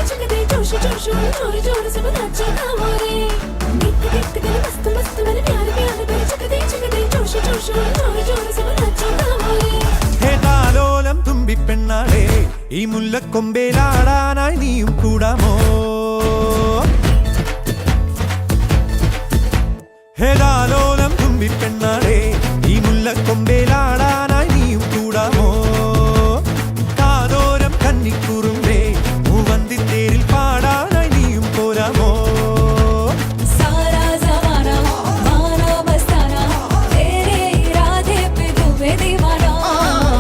चिकदे जोश जोश जोर जोर से नाचो कामोरे गीत गीत गले मस्त मस्त मेरे प्यार प्यार बे चिकदे चिकदे जोश जोश जोर जोर से नाचो कामोरे हे താലോലം തുമ്പിപ്പെണ്ണാളെ ഈ മുല്ലക്കൊമ്പേലാടാനായി നീയും കൂടാമോ ഹേ താലോലം തുമ്പിപ്പെണ്ണാളെ ഈ മുല്ലക്കൊമ്പേലാടാനായി നീയും കൂടാമോ കാതോരം കന്നിക്കുറുമ്പേ മൂവന്തിത്തേരിൽ പാടാനായി നീയും പോരാമോ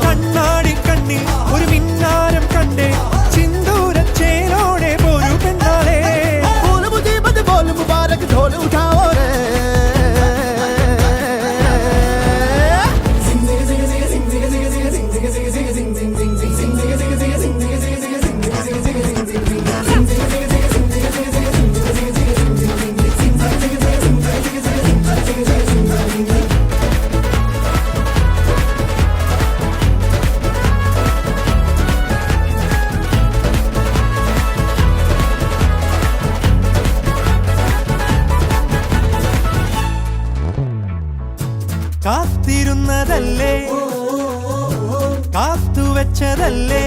കണ്ണാടി കണ്ണിൽ ഒരു മിന്നാരം കണ്ടേ ചിന്തൂരച്ചേരോടെ പോരു പെണ്ണാളെ बोल मुबारक ढोल उठाओ रे കാത്തിരുന്നതല്ലേ കാത്തുവെച്ചതല്ലേ